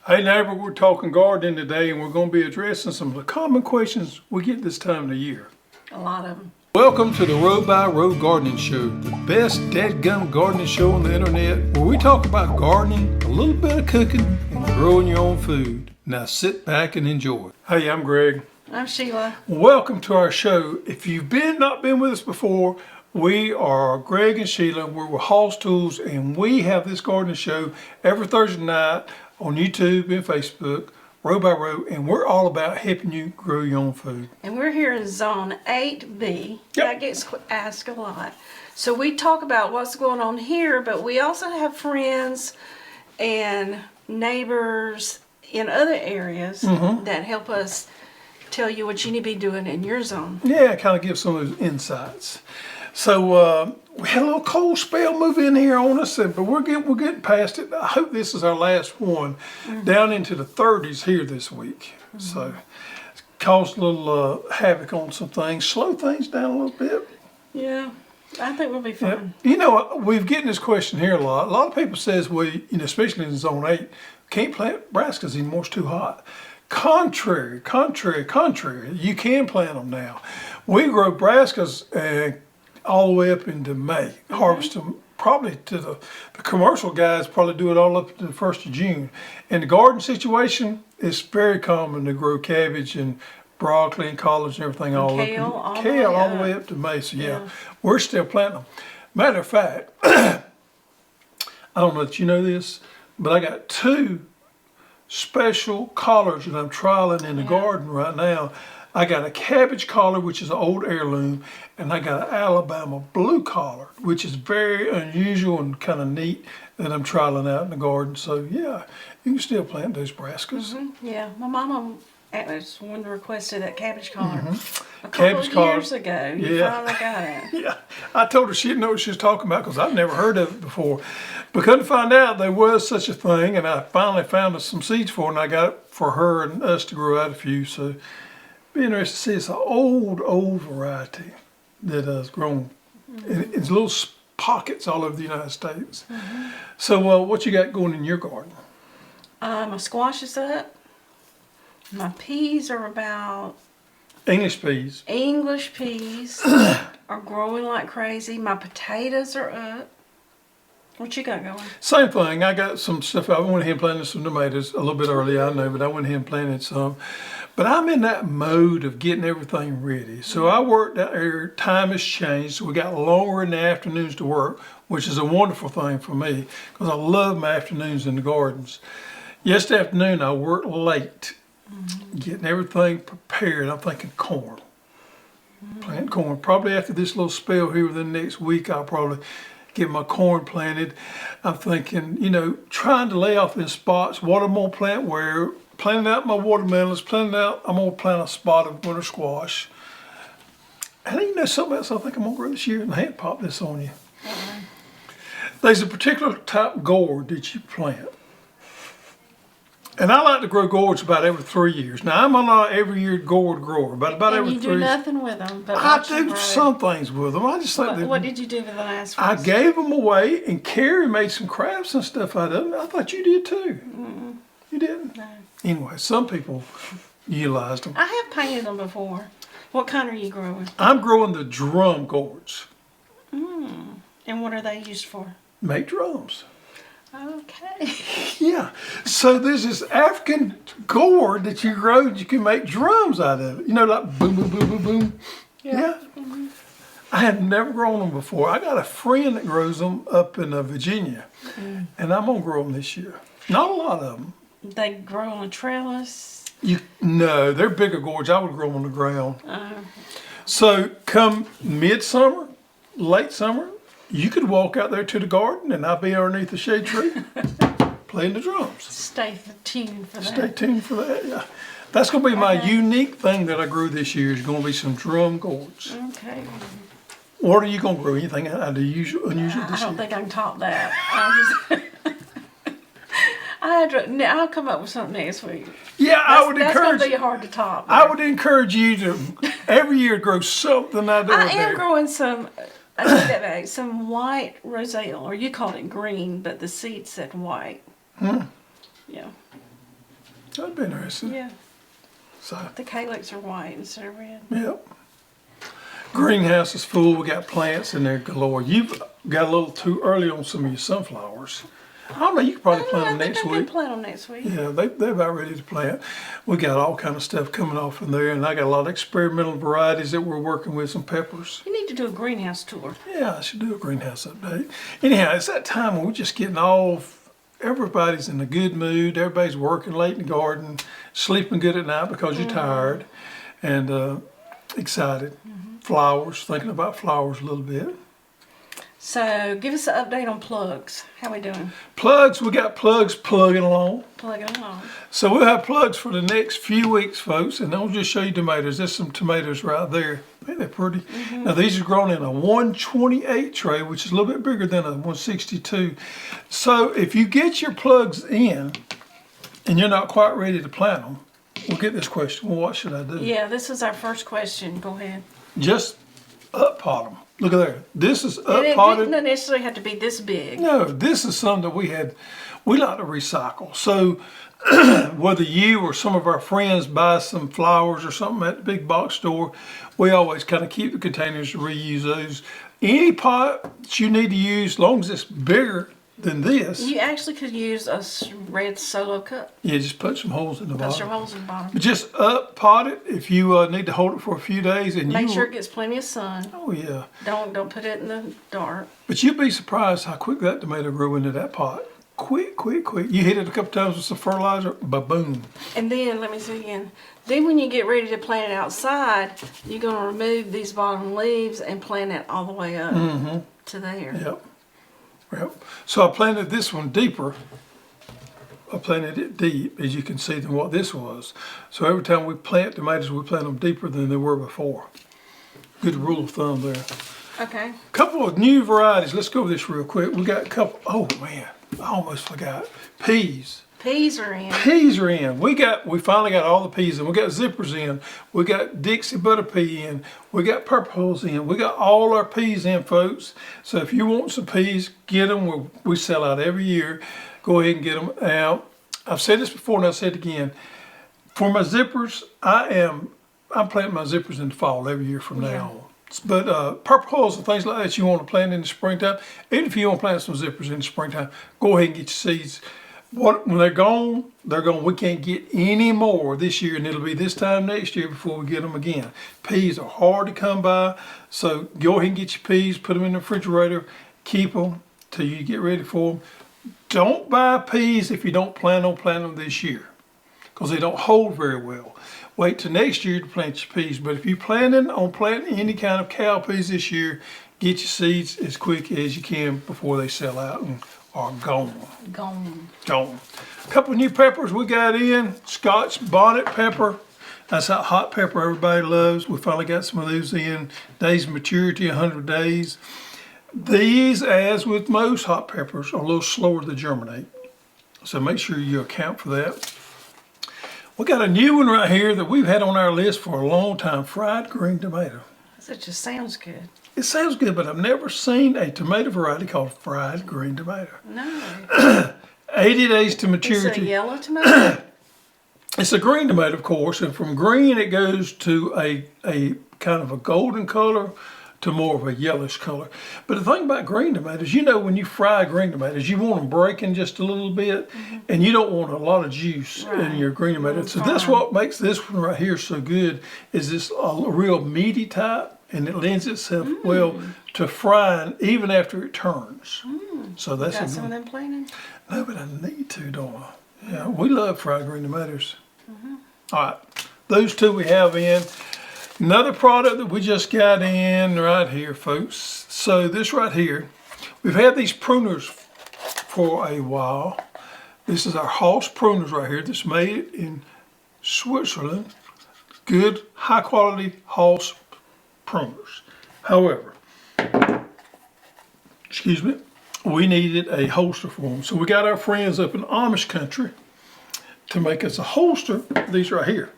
Hey neighbor, we're talking gardening today and we're going to be addressing some of the common questions we get this time of the year. A lot of them. Welcome to the Row by Row Gardening Show, the best dadgum gardening show on the internet, where we talk about gardening, a little bit of cooking, and growing your own food. Now sit back and enjoy. Hey, I'm Greg. I'm Sheila. Welcome to our show. If you've not been with us before, we are Greg and Sheila. We're with Hosstools, and we have this gardening show every Thursday night on YouTube and Facebook, row by row, and we're all about helping you grow your own food. And we're here in Zone 8B. Yep. That gets asked a lot. So we talk about what's going on here, but we also have friends and neighbors in other areas that help us tell you what you need to be doing in your zone. Yeah, kind of give some of those insights. So we had a little cold spell move in here on us, but we're getting past it. I hope this is our last one. Down into the 30s here this week. So it's caused a little havoc on some things, slow things down a little bit. Yeah, I think we'll be fine. Yeah. You know, we've getting this question here a lot. A lot of people says, well, you know, especially in Zone 8, can't plant brassicas anymore, it's too hot. Contrary. You can plant them now. We grow brassicas all the way up into May. Harvest them probably to the commercial guys probably do it all up to the 1st of June. In the garden situation, it's very common to grow cabbage and broccoli and collards and everything Kale all the way up to May. So yeah, we're still planting them. Matter of fact, I don't know if you know this, but I got 2 special collards that I'm trialing in the garden right now. I got a cabbage collard, which is an old heirloom, and I got an Alabama blue collard, which is very unusual and kind of neat that I'm trialing out in the garden. So yeah, you can still plant those brassicas. Yeah, my mama was one that requested that cabbage collard a couple of years ago. You finally got it. Yeah, I told her she didn't know what she was talking about because I've never heard of it before. But couldn't find out there was such a thing, and I finally found some seeds for it, and I got it for her and us to grow out a few. So be interested to see. It's an old variety that has grown in little pockets all over the United States. So what you got going in your garden? My squash is up. My peas are about... English peas. English peas are growing like crazy. My potatoes are up. What you got going? Same thing. I got some stuff. I went ahead and planted some tomatoes a little bit early, I know, but I went ahead and planted some. But I'm in that mode of getting everything ready. So I worked out there. Time has changed. So we got longer in the afternoons to work, which is a wonderful thing for me because I love my afternoons in the gardens. Yesterday afternoon, I worked late, getting everything prepared. I'm thinking corn. Plant corn. Probably after this little spell here within the next week, I'll probably get my corn planted. I'm thinking, you know, trying to lay off in spots what I'm going to plant where. Planting out my watermelons, I'm going to plant a spot of winter squash. And you know something else I think I'm going to grow this year? And I had popped this on you. There's a particular type of gourd that you plant. And I like to grow gourds about every 3 years. Now, I'm not every year gourd grower, but about every 3 years. You do nothing with them. But I do some things with them. I just think what did you do with the last one? I gave them away, and Carrie made some crafts and stuff out of them. I thought you did too. You didn't? No. Anyway, some people utilized them. I have painted them before. What kind are you growing? I'm growing the drum gourds. And what are they used for? Make drums. Okay. Yeah. So there's this African gourd that you grow that you can make drums out of it. You know, like boom, boom, boom, boom, boom. Yeah. I have never grown them before. I got a friend that grows them up in Virginia, and I'm going to grow them this year. Not a lot of them. They grow on a trellis? No, they're bigger gourds. I would grow them on the ground. So come midsummer, late summer, you could walk out there to the garden and I'll be underneath the shade tree playing the drums. Stay tuned for that. Stay tuned for that, yeah. That's going to be my unique thing that I grew this year is going to be some drum gourds. Okay. What are you going to grow? Anything out of the unusual this year? I don't think I can top that. I'll come up with something next week. Yeah, I would encourage. That's going to be hard to top. I would encourage you to every year grow something out there. I am growing some. I take that back. Some white roselle, or you called it green, but the seed said white. Yeah. That'd be interesting. Yeah. So, The calyx are white instead of red. yep. Greenhouse is full. We got plants in there galore. You've got a little too early on some of your sunflowers. I don't know. You could probably plant them next I week. can plant them next week. Yeah, they're about ready to plant. We got all kind of stuff coming off in there, and I got a lot of experimental varieties that we're working with. Some peppers. You need to do a greenhouse tour. Yeah, I should do a greenhouse update. Anyhow, it's that time when we're just getting all. Everybody's in a good mood. Everybody's working late in the garden, sleeping good at night because you're tired, and excited. Flowers, thinking about flowers a little bit. So give us an update on plugs. How we doing? Plugs, we got plugs plugging along. Plugging along. So we'll have plugs for the next few weeks, folks, and I'll just show you tomatoes. There's some tomatoes right there. Ain't they pretty? Now these are grown in a 128 tray, which is a little bit bigger than a 162. So if you get your plugs in and you're not quite ready to plant them, we'll get this question. Well, what should I do? Yeah, this is our first question. Go ahead. Just up pot them. Look at there. This is up It potted. doesn't necessarily have to be this big. No, this is something that we like to recycle. So whether you or some of our friends buy some flowers or something at the big box store, we always kind of keep the containers to reuse those. Any pot that you need to use, as long as it's bigger than this, You actually could use a red solo cup. yeah, just put some holes in the Put your bottom. holes in the bottom. But just up pot it if you need to hold it for a few days, and Make sure it gets plenty of sun. Oh yeah. Don't put it in the dark. But you'd be surprised how quick that tomato grew into that pot. Quick, quick, quick. You hit it a couple times with some fertilizer, ba-boom. And then, let me see again. Then when you get ready to plant it outside, you're going to remove these bottom leaves and plant it all the way up to there. Yep. Yep. So I planted this one deeper. I planted it deep, as you can see, than what this was. So every time we plant tomatoes, we plant them deeper than they were before. Good rule of thumb there. Okay. Couple of new varieties. Let's go over this real quick. We got a couple. Oh man, I almost forgot. Peas. Peas are in. Peas are in. We finally got all the peas in. We got zippers in. We got Dixie butter pea in. We got purple hulls in. We got all our peas in, folks. So if you want some peas, get them. We sell out every year. Go ahead and get them out. I've said this before and I'll say it again. For my zippers, I'm planting my zippers in the fall every year from now on. But purple hulls and things like that you want to plant in the springtime. Even if you want to plant some zippers in the springtime, go ahead and get your seeds. When they're gone, they're gone. We can't get any more this year, and it'll be this time next year before we get them again. Peas are hard to come by, so go ahead and get your peas, put them in the refrigerator, keep them till you get ready for them. Don't buy peas if you don't plan on planting them this year, because they don't hold very well. Wait till next year to plant your peas. But if you're planning on planting any kind of cowpeas this year, get your seeds as quick as you can before they sell out and are gone. Gone. Gone. A couple of new peppers we got in. Scotch bonnet pepper. That's that hot pepper everybody loves. We finally got some of those in. Days of maturity, 100 days. These, as with most hot peppers, are a little slower to germinate. So make sure you account for that. We got a new one right here that we've had on our list for a long time. Fried green tomato. That just sounds good. It sounds good, but I've never seen a tomato variety called fried green tomato. No. 80 days to maturity. It's a yellow tomato? It's a green tomato, of course, and from green it goes to a kind of a golden color to more of a yellowish color. But the thing about green tomatoes, you know, when you fry green tomatoes, you want them breaking just a little bit, and you don't want a lot of juice in your green tomato. So that's what makes this one right here so good, is this a real meaty type, and it lends itself well to frying even after it turns. So that's Got some of them planted? No, but I need to, don't I? Yeah, we love fried green tomatoes. All right, those two we have in. Another product that we just got in right here, folks. So this right here, we've had these pruners for a while. This is our Hoss pruners right here that's made in Switzerland. Good, high quality Hoss pruners. However, excuse me, we needed a holster for them. So we got our friends up in Amish country to make us a holster. These right here.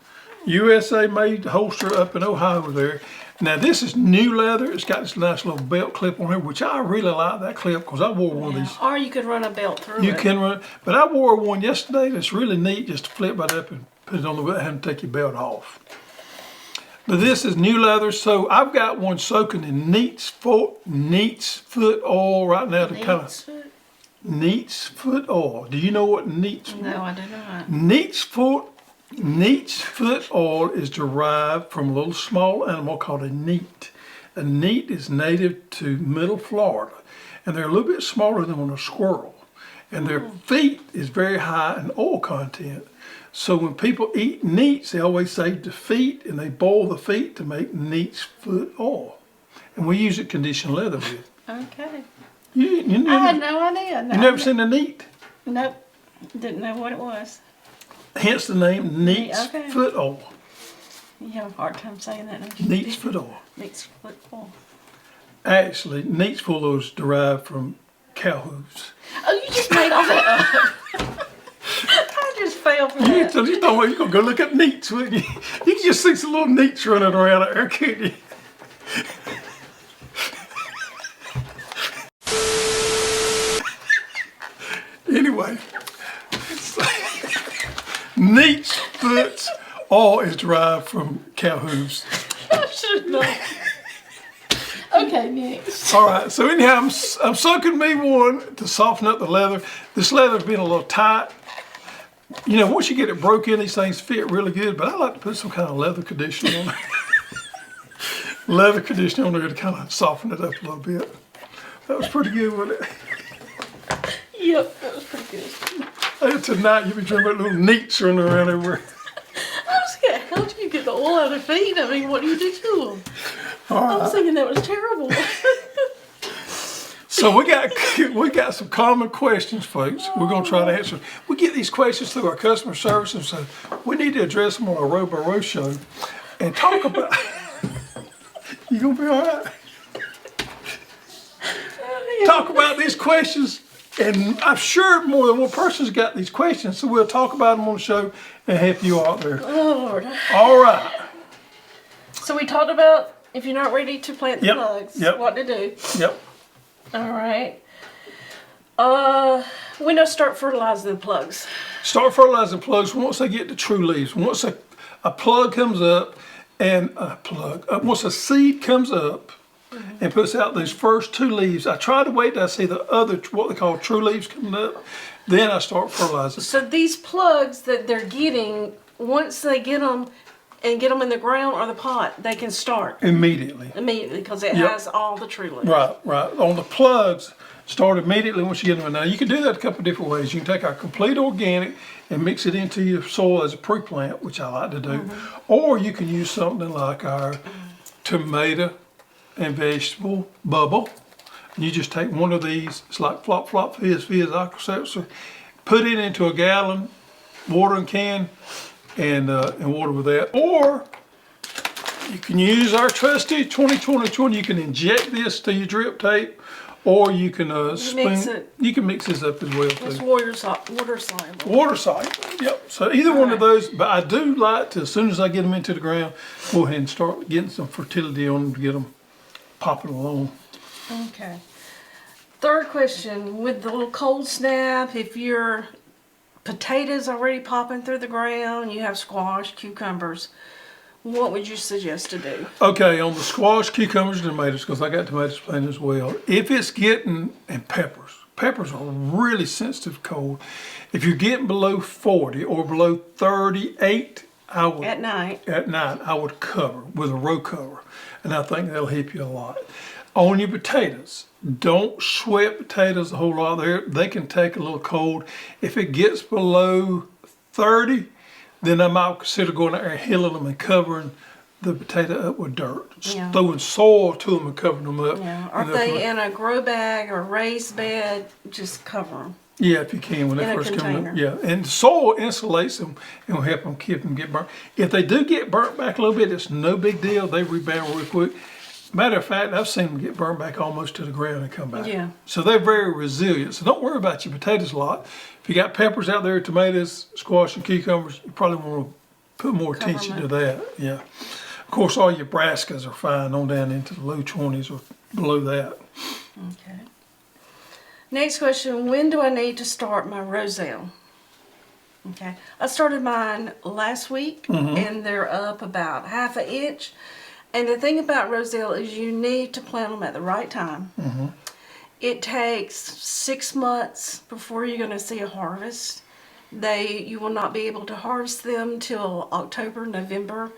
USA made holster up in Ohio there. Now this is new leather. It's got this nice little belt clip on here, which I really like that clip because I wore one of these. Or you could run a belt through You it. can run, but I wore one yesterday that's really neat just to flip right up and put it on the without having to take your belt off. But this is new leather, so I've got one soaking in neat's foot oil right now to kind of neat's foot oil. Do you know what neat's? No, I do not. Neat's foot oil is derived from a little small animal called a neat. A neat is native to Middle Florida, and they're a little bit smaller than a squirrel. And their feet is very high in oil content. So when people eat neats, they always save the feet, and they boil the feet to make neat's foot oil. And we use it to condition leather with. Okay. You I had no idea. No, you never seen a neat? Nope. Didn't know what it was. Hence the name neat's Okay. foot oil. You have a hard time saying that, don't you? Neat's foot oil. Neat's foot oil. Actually, neat's foot oil is derived from cow hooves. Oh, you just made all that up. I just fell for that. So you thought, well, you're going to go look at neats, wouldn't you? You can just see some little neats running around out there, can't you? Anyway, neat's foot oil is derived from cow hooves. I should know. Okay, next. All right, so anyhow, I'm soaking me one to soften up the leather. This leather's been a little tight. You know, once you get it broke in, these things fit really good, but I like to put some kind of leather conditioner on it. Leather conditioner on there to kind of soften it up a little bit. That was pretty good, wasn't it? Yep, that was pretty good. Hey, tonight you've been dreaming about little neats running around everywhere. I was scared. How do you get the oil out of their feet? I mean, what do you do to them? I was thinking that was terrible. So we got some common questions, folks. We're going to try to answer. We get these questions through our customer service, and so we need to address them on our Row by Row show and talk about. You gonna be all right? Talk about these questions, and I'm sure more than one person's got these questions, so we'll talk about them on the show and help you out there. Oh, Lord. All right. So we talked about if you're not ready to plant the Yep, plugs, yep. what to do. Yep. All right. When do I start fertilizing the plugs? Start fertilizing plugs once they get the true leaves. Once a plug comes up, and once a seed comes up and puts out those first two leaves, I try to wait till I see the other, what they call true leaves coming up, then I start fertilizing. So these plugs that they're getting, once they get them and get them in the ground or the pot, they can start Immediately. because it Yep. has all the true leaves. Right. On the plugs, start immediately once you get them in. Now you can do that a couple of different ways. You can take our complete organic and mix it into your soil as a pre-plant, which I like to do. Or you can use something like our tomato and vegetable bubble. And you just take one of these, it's like flop, flop, fizz, aquaseltzer, put it into a gallon watering can and water with that. Or you can use our trusty 20-20-20. You can inject this to your drip tape, or you can You can mix this up as well too. It's water soluble. Water soluble. Yep. So either one of those, but I do like to, as soon as I get them into the ground, go ahead and start getting some fertility on them to get them popping along. Okay. Third question, with the little cold snap, if your potatoes already popping through the ground, you have squash, cucumbers, what would you suggest to do? Okay, on the squash, cucumbers, and tomatoes, because I got tomatoes planted as well. If it's getting, and peppers are really sensitive to cold. If you're getting below 40 or below 38, I would At night. I would cover with a row cover, and I think that'll help you a lot. On your potatoes, don't sweat potatoes a whole lot there. They can take a little cold. If it gets below 30, then I might consider going out there and hilling them and covering the potato up with dirt. Yeah. Throwing soil to them and covering them up. Yeah. Or if they in a grow bag or raised bed, just cover them. Yeah, if you can, when they In a first come container. up. Yeah, and soil insulates them and will help them keep them get burnt. If they do get burnt back a little bit, it's no big deal. They rebound real quick. Matter of fact, I've seen them get burnt back almost to the ground and come back. Yeah. So they're very resilient. So don't worry about your potatoes a lot. If you got peppers out there, tomatoes, squash, and cucumbers, you probably want to put more attention to that. Yeah. Of course, all your brassicas are fine on down into the low 20s or below that. Okay. Next question, when do I need to start my roselle? Okay. I started mine last week, and they're up about 1/2 inch. And the thing about roselle is you need to plant them at the right time. It takes 6 months before you're going to see a harvest. You will not be able to harvest them till October, November,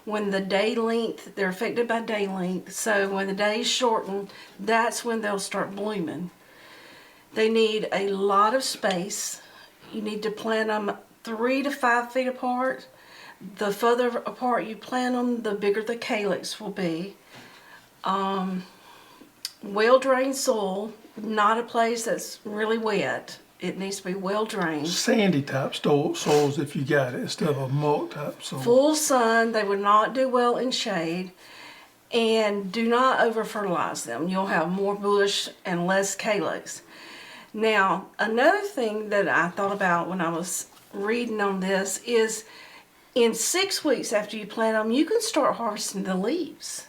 when the day length, they're affected by day length. So when the days shorten, that's when they'll start blooming. They need a lot of space. You need to plant them 3 to 5 feet apart. The further apart you plant them, the bigger the calyx will be. Well-drained soil, not a place that's really wet. It needs to be well-drained. Sandy type soils if you got it, instead of a mulch type soil. Full sun, they would not do well in shade. And do not over-fertilize them. You'll have more bush and less calyx. Now, another thing that I thought about when I was reading on this is in 6 weeks after you plant them, you can start harvesting the leaves.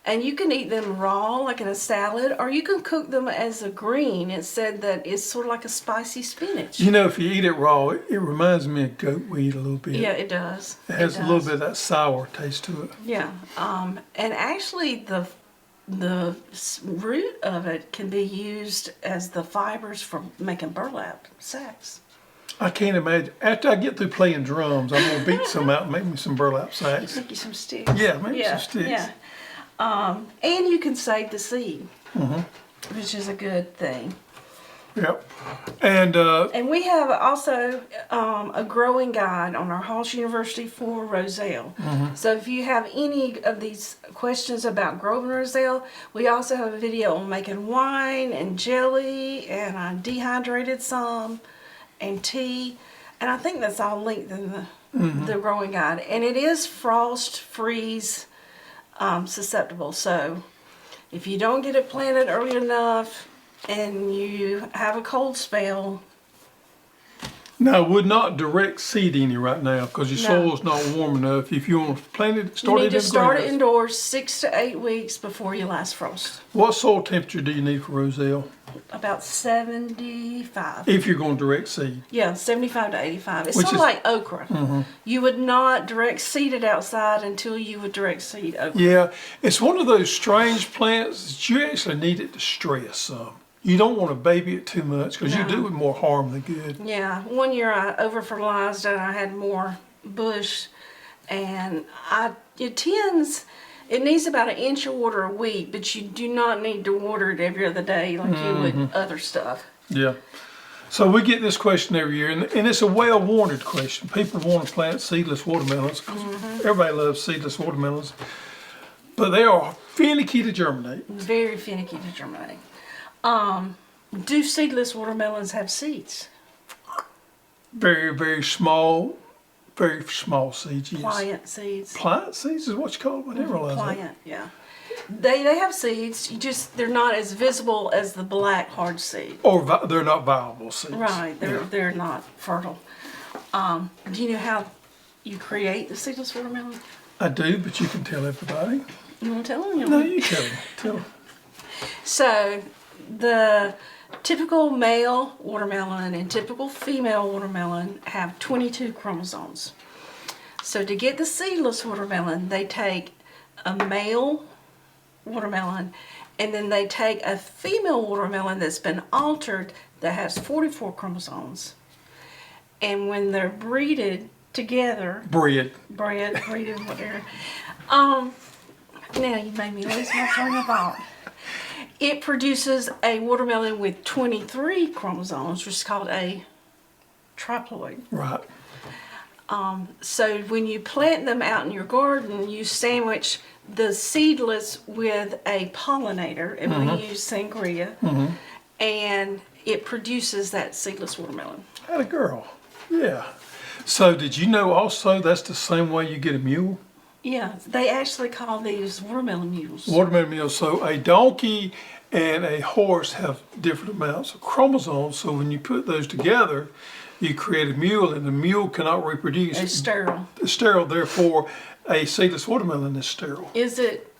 And you can eat them raw, like in a salad, or you can cook them as a green. It said that it's sort of like a spicy spinach. You know, if you eat it raw, it reminds me of goat weed a little bit. Yeah, it does. It has a little bit of that sour taste to it. Yeah. And actually, the root of it can be used as the fibers for making burlap sacks. I can't imagine. After I get through playing drums, I'm going to beat some out and make me some burlap sacks. Make you some sticks. Yeah, make me some sticks. Yeah. And you can save the seed, which is a good thing. Yep. And we have also a growing guide on our Hoss University for roselle. So if you have any of these questions about growing roselle, we also have a video on making wine and jelly, and I dehydrated some, and tea. And I think that's all linked in the growing guide. And it is frost, freeze, susceptible. So if you don't get it planted early enough and you have a cold spell. now, I would not direct seed any right now because your soil's not warm enough. If you want to plant it, start it in the You need to start it greenhouse. indoors 6 to 8 weeks before your last frost. What soil temperature do you need for roselle About 75. if you're going to direct seed? Yeah, 75 to 85. It's Which sort of is- like okra. You would not direct seed it outside until you would direct seed okra. Yeah, it's one of those strange plants that you actually need it to stress some. You don't want to baby it too much because you do it more harm than good. Yeah, one year I over fertilized and I had more bush, and it needs about 1 inch of water a week, but you do not need to water it every other day like you would other stuff. Yeah. So we get this question every year, and it's a well-warranted question. People want to plant seedless watermelons because everybody loves seedless watermelons, but they are finicky to germinate. Very finicky to germinate. Do seedless watermelons have seeds? Very, very small seeds. Yes. Pliant seeds. Pliant seeds is what you call them? I didn't realize that. Pliant, yeah. They have seeds. They're not as visible as the black hard seed. Or they're not viable seeds. Right. They're not fertile. Do you know how you create the seedless watermelon? I do, but you can tell everybody. You want to tell them? No, you tell them. Tell them. So the typical male watermelon and typical female watermelon have 22 chromosomes. So to get the seedless watermelon, they take a male watermelon and then they take a female watermelon that's been altered that has 44 chromosomes. And when they're breeded together, breeded, whatever. Now you made me lose my train of thought. It produces a watermelon with 23 chromosomes, which is called a triploid. Right. So when you plant them out in your garden, you sandwich the seedless with a pollinator, and we use sangria, and it produces that seedless watermelon. Had a girl. Yeah. So did you know also that's the same way you get a mule? Yeah, they actually call these watermelon mules. Watermelon mule. So a donkey and a horse have different amounts of chromosomes. So when you put those together, you create a mule, and the mule cannot reproduce. It's sterile. It's sterile, therefore, a seedless watermelon is sterile. Is it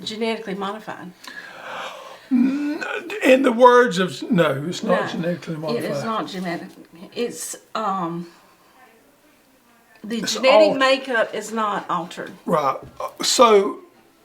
genetically modified? In the words of, no, it's not genetically modified. It is not genetic. It's, the genetic makeup is not altered. Right. So,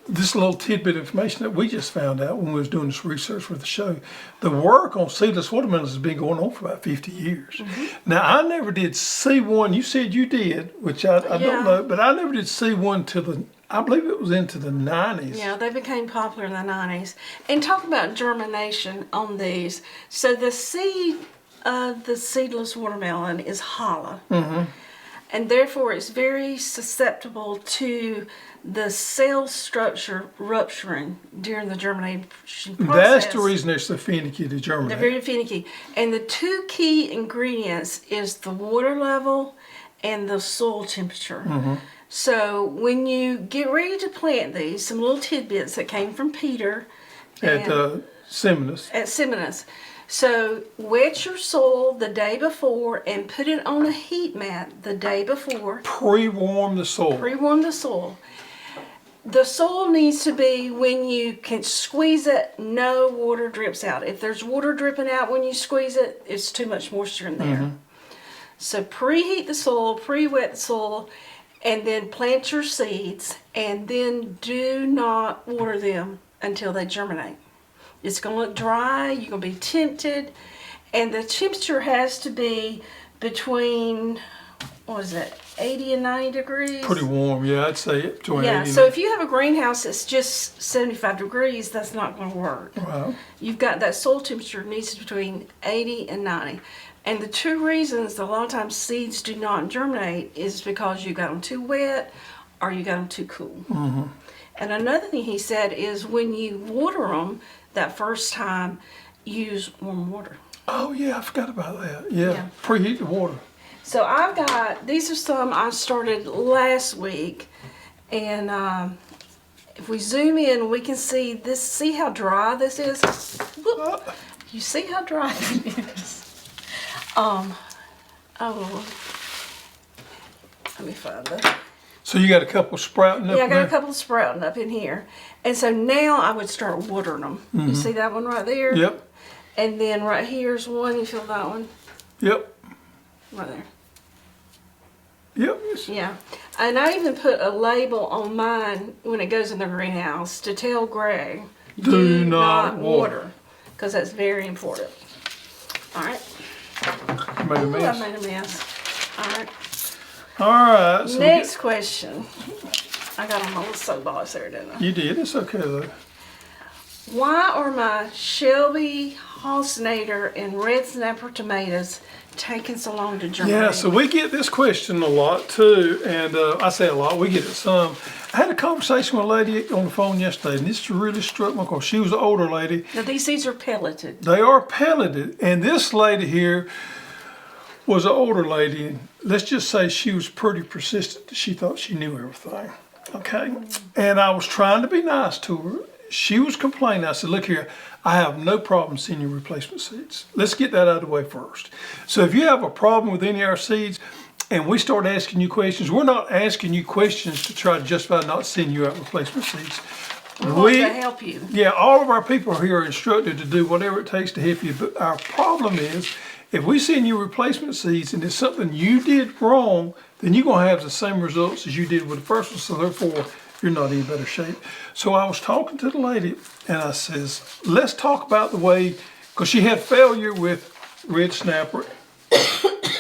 this little tidbit of information that we just found out when we was doing this research for the show, the work on seedless watermelons has been going on for about 50 years. Now, I never did see one. You said you did, which I don't know, but I never did see one till I believe it was into the 90s. Yeah, they became popular in the 90s. And talk about germination on these. So the seed of the seedless watermelon is hollow. And therefore it's very susceptible to the cell structure rupturing during the germination process. That's the reason they're so finicky to germinate. They're very finicky. And the two key ingredients is the water level and the soil temperature. So when you get ready to plant these, some little tidbits that came from Peter At Seminus. So wet your soil the day before and put it on a heat mat the day before. Pre-warm the soil. Pre-warm the soil. The soil needs to be, when you can squeeze it, no water drips out. If there's water dripping out when you squeeze it, it's too much moisture in there. So preheat the soil, pre-wet the soil, and then plant your seeds, and then do not water them until they germinate. It's going to look dry, you're going to be tempted, and the temperature has to be between, what is it, 80 and 90 degrees? Pretty warm, yeah, I'd say between 80 and so if you have a greenhouse that's just 75 degrees, that's not going to work. Wow. You've got that soil temperature needs to be between 80 and 90. And the two reasons a lot of times seeds do not germinate is because you got them too wet or you got them too cool. And another thing he said is when you water them that first time, use warm water. Oh yeah, I forgot about that. Yeah. Preheat the water. So I've got, these are some I started last week, and if we zoom in, we can see this. See how dry this is? Whoop. You see how dry it is? Let me find that. So you got a couple sprouting up Yeah, I got there? a couple sprouting up in here. And so now I would start watering them. You see that one right there? Yep. And then right here's one. You feel that one? Yep. Right there. Yep. Yeah. And I even put a label on mine when it goes in the greenhouse to tell Greg, Do not water. Because that's very important. All right. You made a Ooh, mess. I made a mess. All right. All right. So Next question. I got on my little soapbox there, didn't I? you did. It's okay though. Why are my Shelby Hostnader and red snapper tomatoes taking so long to germinate? Yeah, so we get this question a lot too, and I say a lot, we get it some. I had a conversation with a lady on the phone yesterday, and this really struck me because she was an older lady. Now these seeds are pelleted. They are pelleted, and this lady here was an older lady, and let's just say she was pretty persistent. She thought she knew everything, okay? And I was trying to be nice to her. She was complaining. I said, look here, I have no problem sending you replacement seeds. Let's get that out of the way first. So if you have a problem with any of our seeds and we start asking you questions, we're not asking you questions to try to justify not sending you out replacement seeds. We want to help you. Yeah, all of our people here are instructed to do whatever it takes to help you. But our problem is, if we send you replacement seeds and it's something you did wrong, then you're going to have the same results as you did with the first one. So therefore, you're not in better shape. So I was talking to the lady and I says, let's talk about the way, because she had failure with red snapper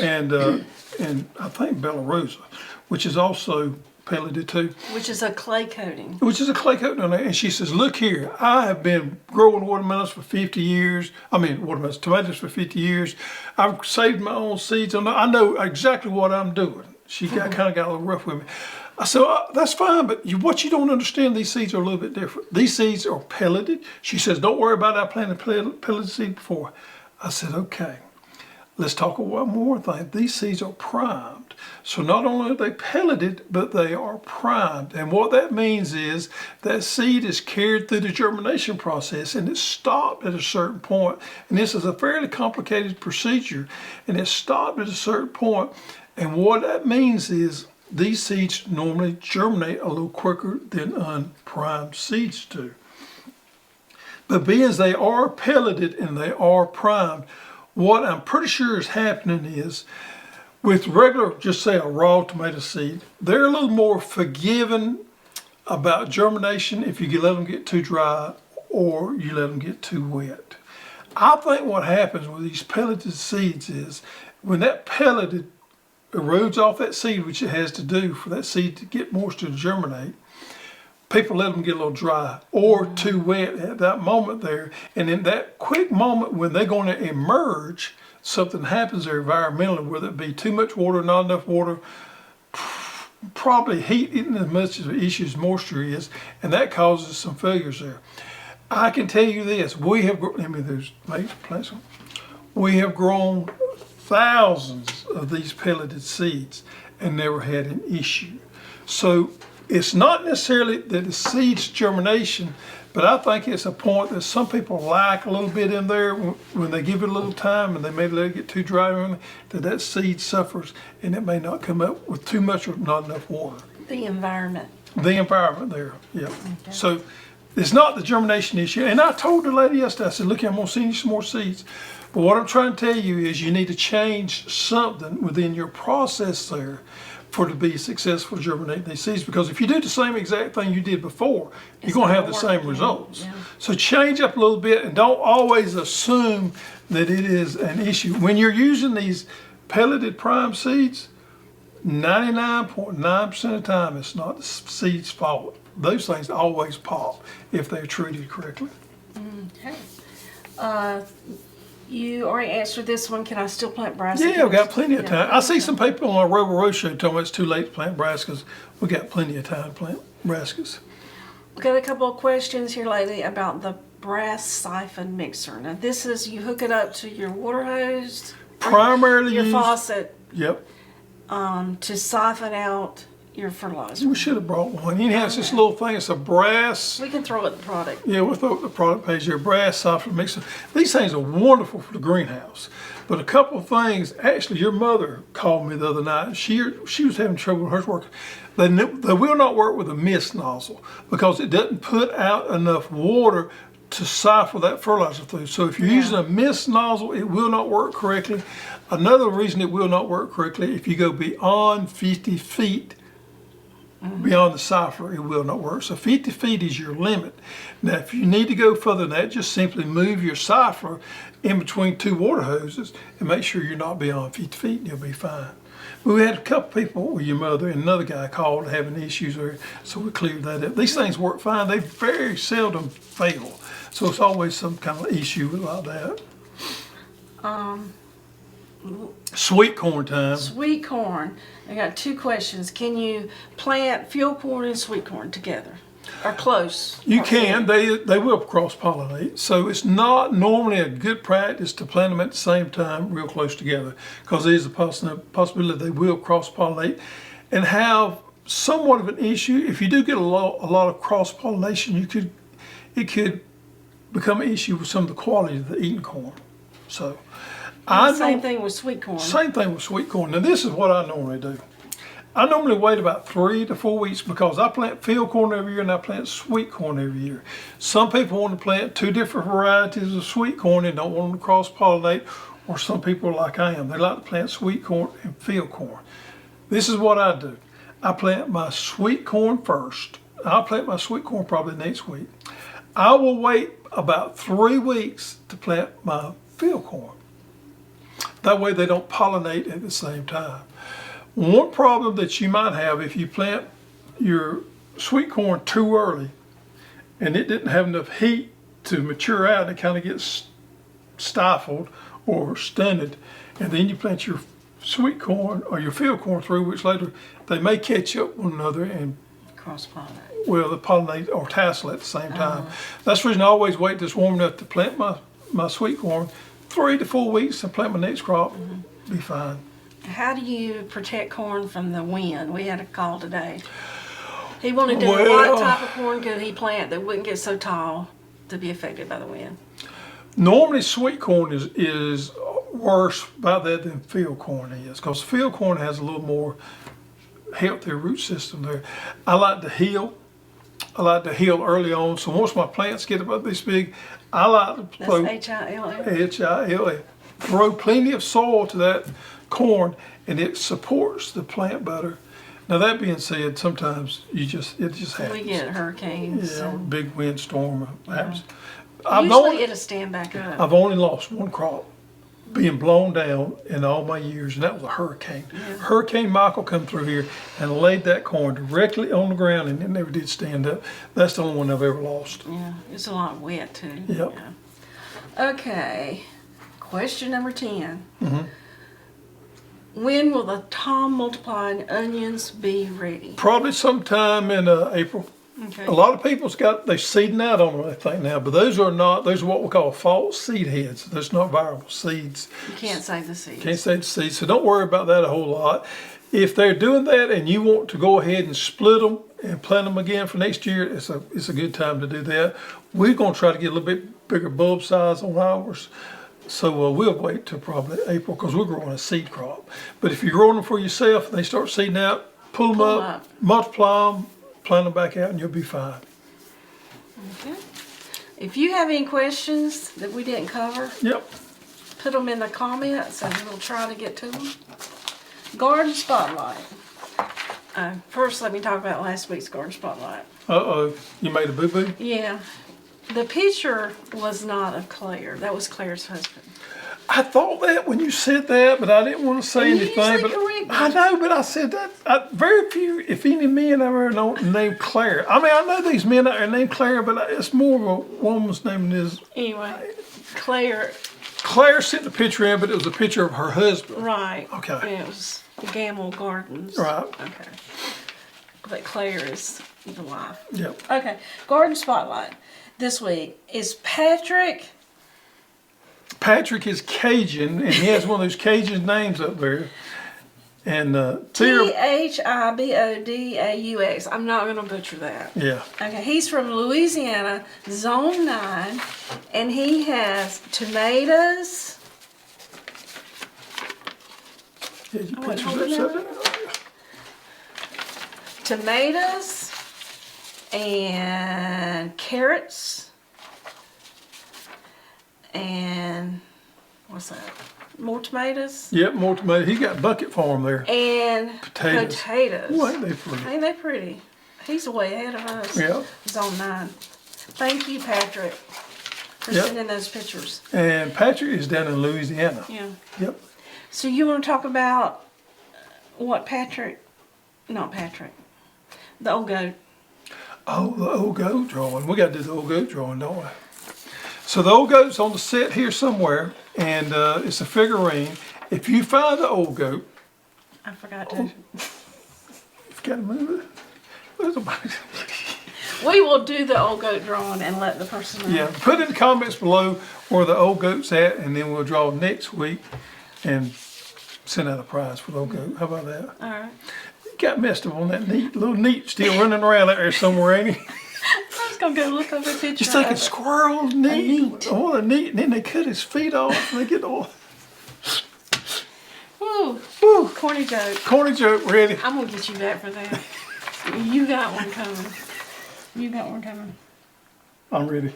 and I think Bella Rosa, which is also pelleted too. Which is a clay coating. Which is a clay coating on there. And she says, look here, I have been growing watermelons for 50 years. Tomatoes for 50 years. I've saved my own seeds. I know exactly what I'm doing. She kind of got a little rough with me. I said, that's fine, but what you don't understand, these seeds are a little bit different. These seeds are pelleted. She says, don't worry about it. I planted pelleted seed before. I said, okay. let's talk about one more thing. These seeds are primed. So not only are they pelleted, but they are primed. And what that means is that seed is carried through the germination process and it's stopped at a certain point. And this is a fairly complicated procedure, and it's stopped at a certain point. And what that means is these seeds normally germinate a little quicker than unprimed seeds do. But being as they are pelleted and they are primed, what I'm pretty sure is happening is with regular, just say a raw tomato seed, they're a little more forgiving about germination if you let them get too dry or you let them get too wet. I think what happens with these pelleted seeds is when that pelleted erodes off that seed, which it has to do for that seed to get moisture to germinate, people let them get a little dry or too wet at that moment there. And in that quick moment when they're going to emerge, something happens there environmentally, whether it be too much water, not enough water, probably heat isn't as much of an issue as moisture is, and that causes some failures there. I can tell you this, we have grown thousands of these pelleted seeds and never had an issue. So it's not necessarily that the seed's germination, but I think it's a point that some people lack a little bit in there when they give it a little time and they may let it get too dry, that seed suffers and it may not come up with too much or not enough water. The environment. The environment there, yeah. Okay. So it's not the germination issue. And I told the lady yesterday, I said, look, I'm going to send you some more seeds. But what I'm trying to tell you is you need to change something within your process there for it to be successful germinating these seeds, because if you do the same exact thing you did before, you're going to have the same results. Yeah. So change up a little bit and don't always assume that it is an issue. When you're using these pelleted prime seeds, 99.9% of the time it's not the seed's fault. Those things always pop if they're treated correctly. Okay. You already answered this one. Can I still plant brassicas? Yeah, we've got plenty of time. I see some people on our Rover Road show talking about it's too late to plant brassicas. We've got plenty of time to plant brassicas. We've got a couple of questions here lately about the brass siphon mixer. Now this is, you hook it up to your water hose. Primarily your used, faucet. Yep. To siphon out your fertilizer. We should have brought one. It has this little thing. It's a brass. We can throw it the product. Yeah, we'll throw the product page here. Brass siphon mixer. These things are wonderful for the greenhouse. But a couple of things. Actually, your mother called me the other night. She was having trouble with hers working. They will not work with a mist nozzle because it doesn't put out enough water to siphon that fertilizer through. So if you're using a mist nozzle, it will not work correctly. Another reason it will not work correctly, if you go beyond 50 feet, beyond the siphon, it will not work. So 50 feet is your limit. Now, if you need to go further than that, just simply move your siphon in between two water hoses and make sure you're not beyond 50 feet and you'll be fine. But we had a couple people with your mother and another guy called having issues there, so we cleared that up. These things work fine. They very seldom fail. So it's always some kind of issue like that. Sweet corn time. Sweet corn. I got two questions. Can you plant field corn and sweet corn together? Or close? You can. They will cross-pollinate. So it's not normally a good practice to plant them at the same time real close together, because there is a possibility they will cross-pollinate and have somewhat of an issue. If you do get a lot of cross-pollination, it could become an issue with some of the quality of the eaten corn. So same thing with sweet corn. Same thing with sweet corn. Now this is what I normally do. I normally wait about 3 to 4 weeks because I plant field corn every year and I plant sweet corn every year. Some people want to plant two different varieties of sweet corn and don't want them to cross-pollinate, or some people are like I am. They like to plant sweet corn and field corn. This is what I do. I plant my sweet corn first. I'll plant my sweet corn probably next week. I will wait about 3 weeks to plant my field corn. That way they don't pollinate at the same time. One problem that you might have if you plant your sweet corn too early and it didn't have enough heat to mature out, and it kind of gets stifled or stunted, and then you plant your sweet corn or your field corn 3 weeks later, they may catch up one another and cross-pollinate. Well, they pollinate or tassel at the same time. That's the reason I always wait till it's warm enough to plant my sweet corn. 3 to 4 weeks and plant my next crop. Be fine. How do you protect corn from the wind? We had a call today. He wanted to know what type of corn could he plant that wouldn't get so tall to be affected by the wind. Normally, sweet corn is worse by that than field corn is, because field corn has a little more healthier root system there. I like to heel. I like to heel early on. So once my plants get about this big, I like to throw H-I-L-L. H-I-L-A. Throw plenty of soil to that corn, and it supports the plant better. Now that being said, sometimes it just happens. We get hurricanes. Yeah, big windstorm happens. Usually it'll stand back up. I've only lost one crop being blown down in all my years, and that was a hurricane. Yeah. Hurricane Michael come through here and laid that corn directly on the ground, and it never did stand up. That's the only one I've ever lost. Yeah, it's a lot wet too. Yep. Yeah. Okay, question number 10. When will the Thom multiplied onions be ready? Probably sometime in April. Okay. A lot of people's they're seeding out on them, I think now, but those are what we call false seed heads. Those not viable seeds. You can't save the seeds. Can't save the seeds, so don't worry about that a whole lot. If they're doing that and you want to go ahead and split them and plant them again for next year, it's a good time to do that. We're going to try to get a little bit bigger bulb size on ours. So we'll wait till probably April, because we're growing a seed crop. But if you're growing them for yourself and they start seeding out, pull them up, multiply them, plant them back out, and you'll be fine. Okay. If you have any questions that we didn't cover, Yep. put them in the comments and we'll try to get to them. Garden Spotlight. First, let me talk about last week's Garden Spotlight. Uh-oh, you made a boo-boo? Yeah. The picture was not of Claire. That was Claire's husband. I thought that when you said that, but I didn't want to say And you anything. usually But correct me. I know, but I said that. Very few, if any men I've ever known named Claire. I mean, I know these men out there named Claire, but it's more of a woman's name than it is. Anyway, Claire, sent the picture in, but it was a picture of her husband. right. Okay. And it was Gamble Gardens. Right. Okay. But Claire is the wife. Yep. Okay. Garden Spotlight this week is Patrick. Patrick is Cajun, and he has one of those Cajun names up there. And Thibodaus. I'm not going to butcher that. Yeah. Okay, he's from Louisiana, Zone 9, and he has tomatoes. Had your Oh, wait, pictures hold it upside now. down? Tomatoes and carrots and what's that? More tomatoes Yep, more tomato. He got bucket farm there. and potatoes. Well, ain't they pretty? Ain't they pretty? He's way ahead of us. Yeah. Zone 9. Thank you, Patrick, for Yep. sending those pictures. And Patrick is down in Louisiana. Yeah. Yep. So you want to talk about what the old goat. Oh, the old goat drawing. We got to do the old goat drawing, don't we? So the old goat's on the set here somewhere, and it's a figurine. If you find the old goat, I forgot to. you've got to move it. There's a We will do the old goat drawing and let the person know. Yeah, put in the comments below where the old goat's at, and then we'll draw next week and send out a prize for the old goat. How about that? All right. He got messed up on that little neat still running around out there somewhere, ain't he? I was going to go look over the picture. Just thinking of it. squirrels, neat. Oh, the neat. And then they cut his feet off and they get all. Woo. Woo. Corny Joke. Corny Joke ready. I'm going to get you back for that. You got one coming. I'm ready.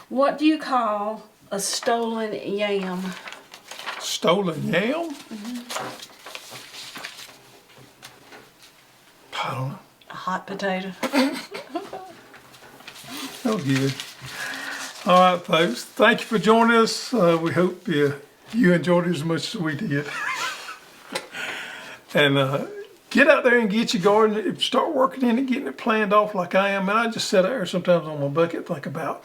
What do you call a stolen yam? Stolen yam? I don't know. A hot potato. That was good. All right, folks. Thank you for joining us. We hope you enjoyed it as much as we did. And get out there and get your garden. Start working in it, getting it planned off like I am. And I just sit out there sometimes on my bucket, think about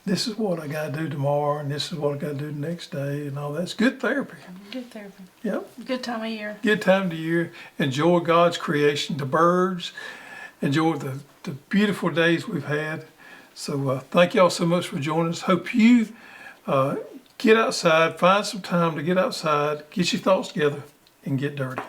this is what I got to do tomorrow, and this is what I got to do the next day, and all that's good therapy. Good therapy. Yep. Good time of year. Good time of the year. Enjoy God's creation, the birds. Enjoy the beautiful days we've had. So thank y'all so much for joining us. Hope you get outside, find some time to get outside, get your thoughts together, and get dirty.